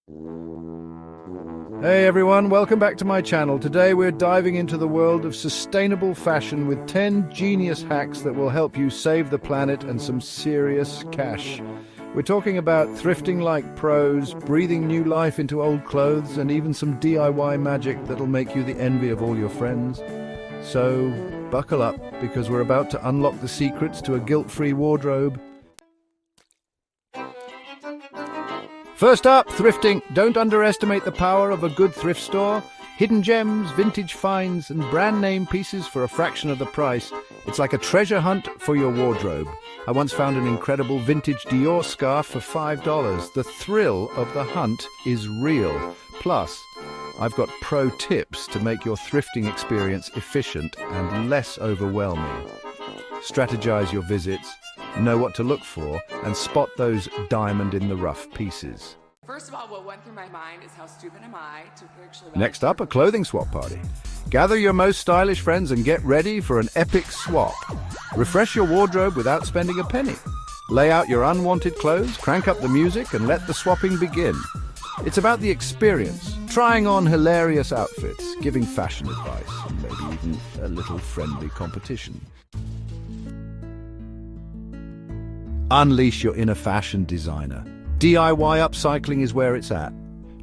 Hey everyone, welcome back to my channel. Today we're diving into the world of sustainable fashion with 10 genius hacks that will help you save the planet and some serious cash. We're talking about thrifting like pros, breathing new life into old clothes, and even some DIY magic that'll make you the envy of all your friends. So buckle up, because we're about to unlock the secrets to a guilt-free wardrobe. First up, thrifting. Don't underestimate the power of a good thrift store. Hidden gems, vintage finds, and brand name pieces for a fraction of the price. It's like a treasure hunt for your wardrobe. I once found an incredible vintage Dior scarf for $5. The thrill of the hunt is real. Plus, I've got pro tips to make your thrifting experience efficient and less overwhelming. Strategize your visits, know what to look for, and spot those diamond-in-the-rough pieces. First of all, what went through my mind is how stupid am I to actually... Next up, a clothing swap party. Gather your most stylish friends and get ready for an epic swap. Refresh your wardrobe without spending a penny. Lay out your unwanted clothes, crank up the music, and let the swapping begin. It's about the experience, trying on hilarious outfits, giving fashion advice, and maybe even a little friendly competition. Unleash your inner fashion designer. DIY upcycling is where it's at.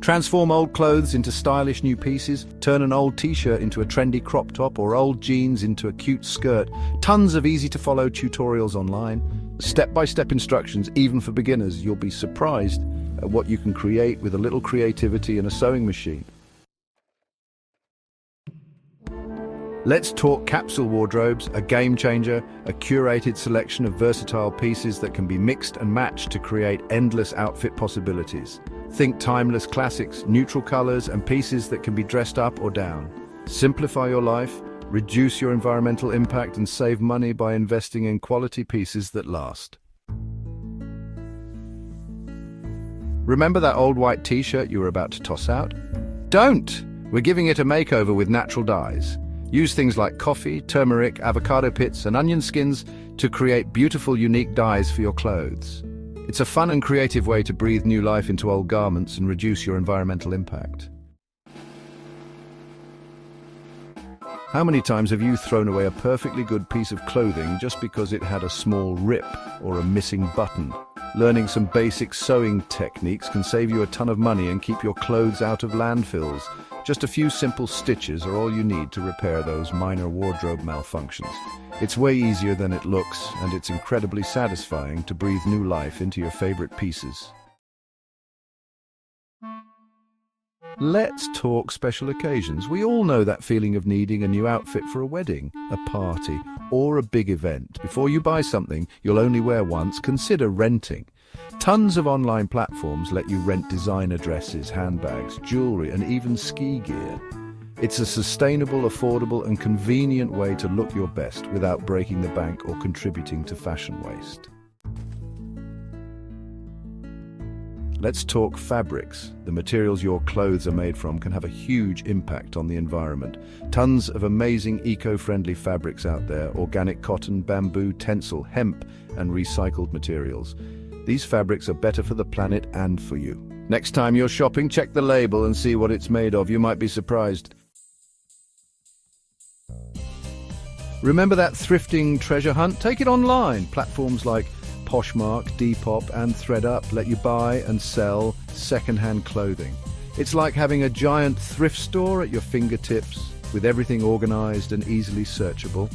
Transform old clothes into stylish new pieces, turn an old t-shirt into a trendy crop top or old jeans into a cute skirt. Tons of easy-to-follow tutorials online. Step-by-step instructions, even for beginners. You'll be surprised at what you can create with a little creativity and a sewing machine. Let's talk capsule wardrobes, a game changer, a curated selection of versatile pieces that can be mixed and matched to create endless outfit possibilities. Think timeless classics, neutral colors, and pieces that can be dressed up or down. Simplify your life, reduce your environmental impact, and save money by investing in quality pieces that last. Remember that old white t-shirt you were about to toss out? Don't! We're giving it a makeover with natural dyes. Use things like coffee, turmeric, avocado pits, and onion skins to create beautiful, unique dyes for your clothes. It's a fun and creative way to breathe new life into old garments and reduce your environmental impact. How many times have you thrown away a perfectly good piece of clothing just because it had a small rip or a missing button? Learning some basic sewing techniques can save you a ton of money and keep your clothes out of landfills. Just a few simple stitches are all you need to repair those minor wardrobe malfunctions. It's way easier than it looks, and it's incredibly satisfying to breathe new life into your favorite pieces. Let's talk special occasions. We all know that feeling of needing a new outfit for a wedding, a party, or a big event. Before you buy something you'll only wear once, consider renting. Tons of online platforms let you rent designer dresses, handbags, jewelry, and even ski gear. It's a sustainable, affordable, and convenient way to look your best without breaking the bank or contributing to fashion waste. Let's talk fabrics. The materials your clothes are made from can have a huge impact on the environment. Tons of amazing eco-friendly fabrics out there: organic cotton, bamboo, tencel, hemp, and recycled materials. These fabrics are better for the planet and for you. Next time you're shopping, check the label and see what it's made of. You might be surprised. Remember that thrifting treasure hunt? Take it online. Platforms like Poshmark, Depop, and ThredUp let you buy and sell second-hand clothing. It's like having a giant thrift store at your fingertips, with everything organized and easily searchable.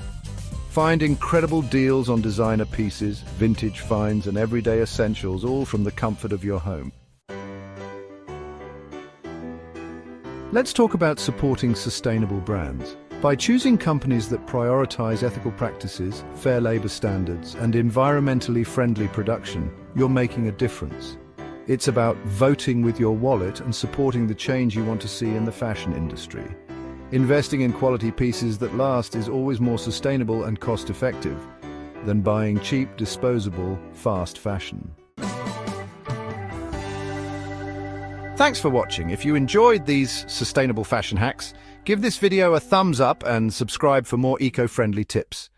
Find incredible deals on designer pieces, vintage finds, and everyday essentials, all from the comfort of your home. Let's talk about supporting sustainable brands. By choosing companies that prioritize ethical practices, fair labor standards, and environmentally friendly production, you're making a difference. It's about voting with your wallet and supporting the change you want to see in the fashion industry. Investing in quality pieces that last is always more sustainable and cost-effective than buying cheap, disposable, fast fashion. Thanks for watching. If you enjoyed these sustainable fashion hacks, give this video a thumbs up and subscribe for more eco-friendly tips.